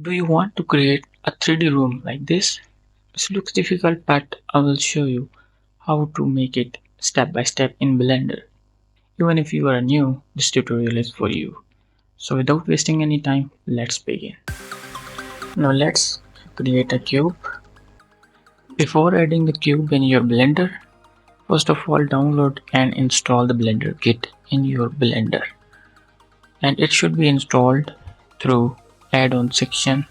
Do you want to create a 3D room like this? This looks difficult, but I will show you how to make it step by step in Blender. Even if you are new, this tutorial is for you. So without wasting any time, let's begin. Now let's create a cube. Before adding the cube in your Blender, first of all download and install the Blender kit in your Blender. And it should be installed through add-on section.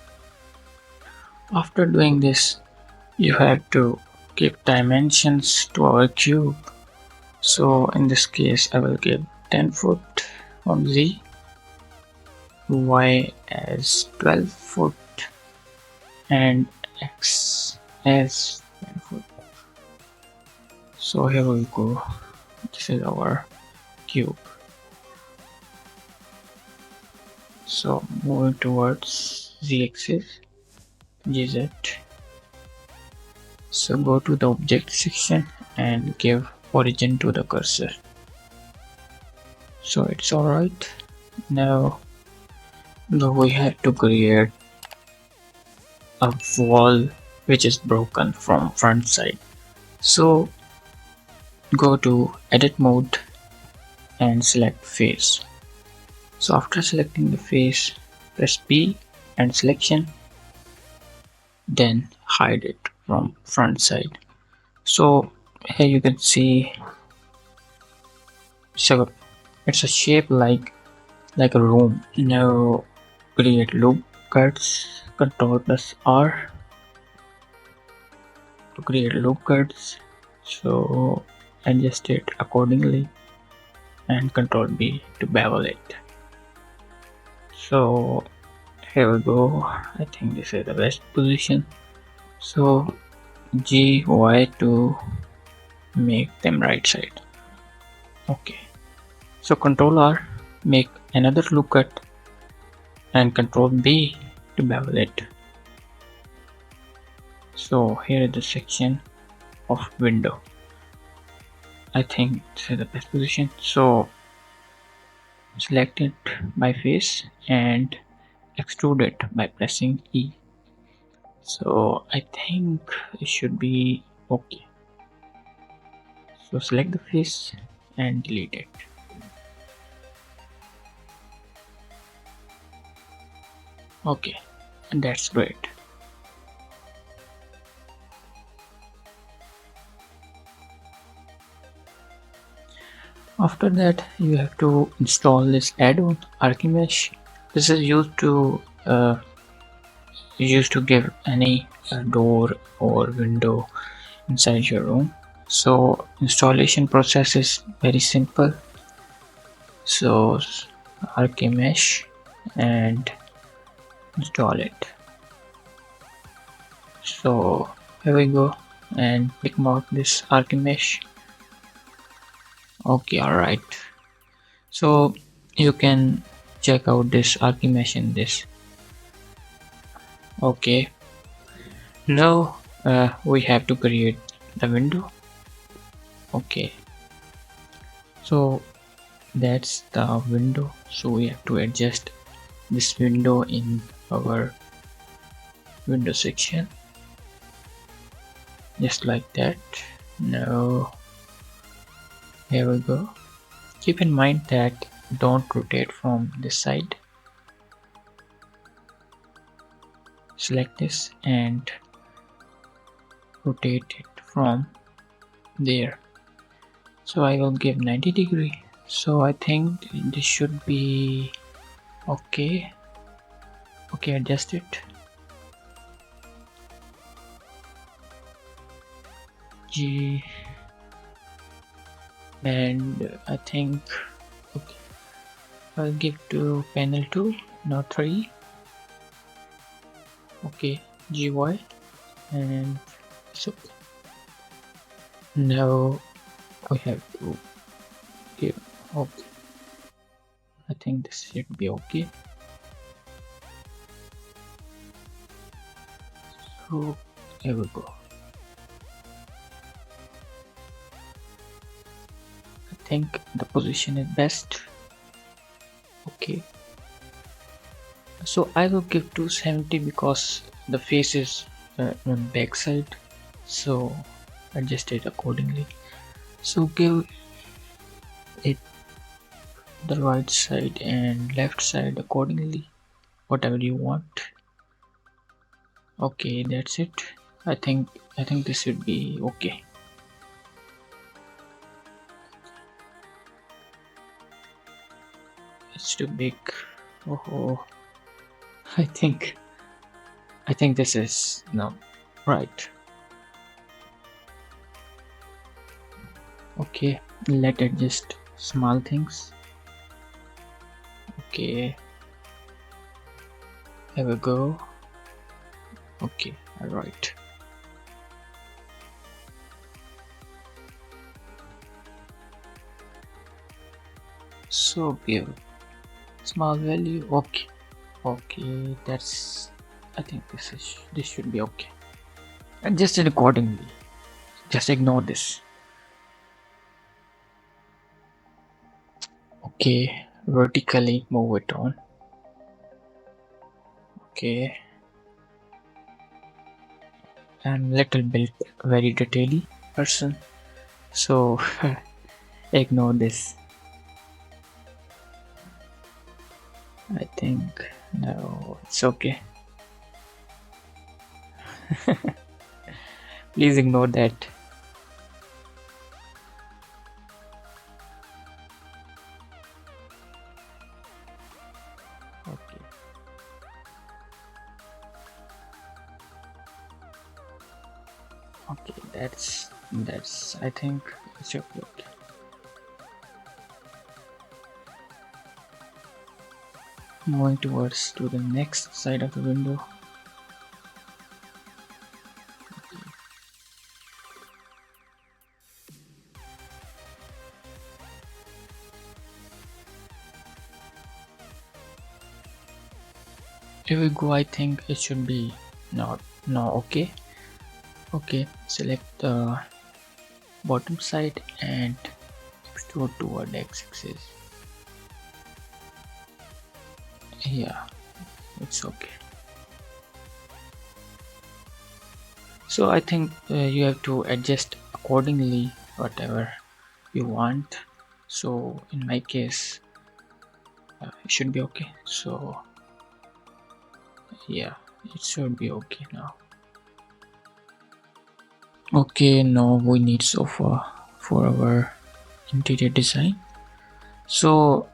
After doing this, you have to give dimensions to our cube. So in this case I will give 10 foot on Z, Y as 12 foot and X as 10 foot. So here we go, this is our cube. So moving towards Z axis, GZ. So go to the object section and give origin to the cursor. So it's alright. Now we have to create a wall which is broken from front side. So go to edit mode and select face. So after selecting the face, press P and selection, then hide it from front side. So here you can see, so it's a shape like a room. Now create loop cuts, control plus R to create loop cuts. So adjust it accordingly and control B to bevel it. So here we go, I think this is the best position. So G, Y to make them right side. Okay, so control R, make another loop cut and control B to bevel it. So here is the section of window. I think this is the best position. So select it by face and extrude it by pressing E. So I think it should be okay. So select the face and delete it. Okay, and that's great. After that, you have to install this add-on Archimesh. This is used to give any door or window inside your room. So installation process is very simple. So Archimesh and install it. So here we go, and click mark this Archimesh. Okay, alright. So you can check out this Archimesh in this. Okay, now we have to create the window. Okay, so that's the window. So we have to adjust this window in our window section, just like that. Now here we go. Keep in mind that don't rotate from this side. Select this and rotate it from there. So I will give 90°. So I think this should be okay. Okay, adjust it. G, and I think okay. I'll give to panel 2, not 3. Okay, GY, and so now we have to give okay. I think this should be okay. So here we go. I think the position is best. Okay, So I will give 270 because the face is on back side, so adjust it accordingly. So give it the right side and left side accordingly, whatever you want. Okay, that's it. I think this should be okay. It's too big. Oh, I think I think this is no right. Okay, let adjust small things. Okay, here we go. Okay, alright. So give small value. Okay, okay, that's. I think this should be okay. Adjust it accordingly. Just ignore this. Okay, vertically move it on. Okay, I'm little bit very detaily person, so ignore this. I think no, it's okay. Please ignore that. Okay, okay, that's. I think it's okay. Moving towards to the next side of the window. Here we go. I think it should be not no okay. Okay, select the bottom side and extrude toward x-axis. Yeah, it's okay. So I think you have to adjust accordingly whatever you want. So in my case, it should be okay. So yeah, it should be okay now. Okay, now we need sofa for our interior design. So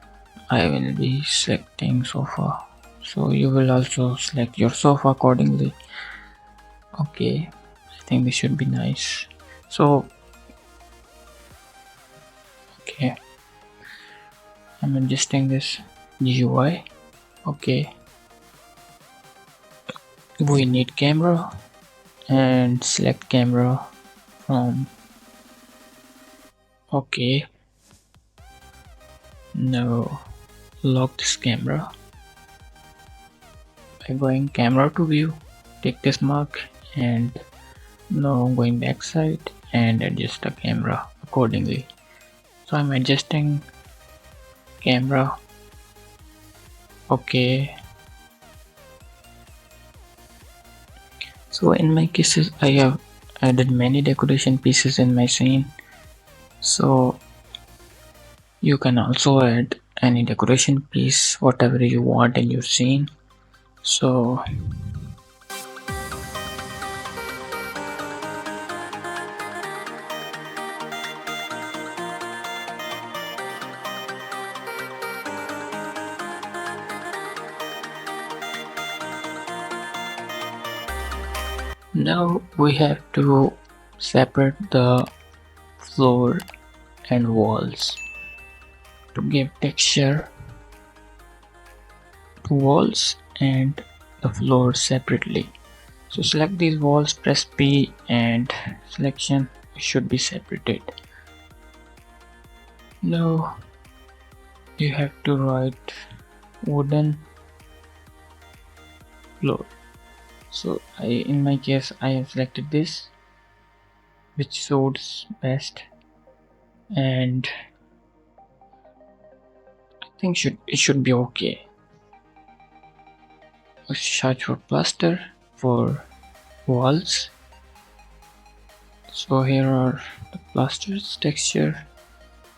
I will be selecting sofa. So you will also select your sofa accordingly. Okay, I think this should be nice. So okay, I'm adjusting this GUI. Okay, we need camera and select camera from. Okay, now lock this camera by going camera to view. Take this mark and now going backside and adjust the camera accordingly. So I'm adjusting camera. Okay, so in my cases I have added many decoration pieces in my scene, so you can also add any decoration piece whatever you want in your scene. So now we have to separate the floor and walls to give texture to walls and the floor separately. So select these walls, press P and selection should be separated. Now you have to write wooden floor. So in my case I have selected this which suits best, and I think it should be okay. search for plaster for walls. So here are the plasters texture.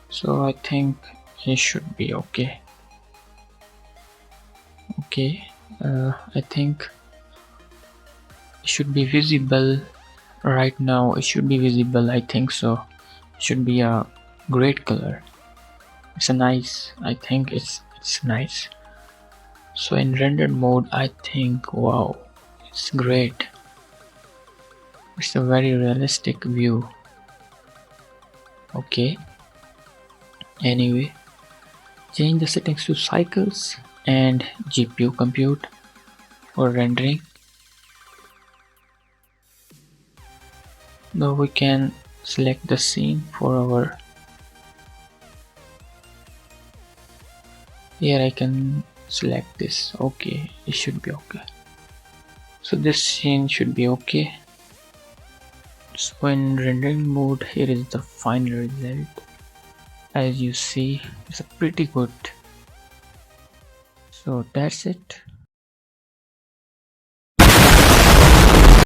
So I think it should be okay. Okay, I think it should be visible right now. It should be visible. I think so. It should be a great color. It's a nice. I think it's nice. So in rendered mode, I think wow, it's great. It's a very realistic view. Okay. Anyway, change the settings to cycles and GPU compute for rendering. Now we can select the scene for our. Here I can select this. Okay, it should be okay. So this scene should be okay. So in rendering mode, here is the final result. As you see, it's a pretty good. So that's it.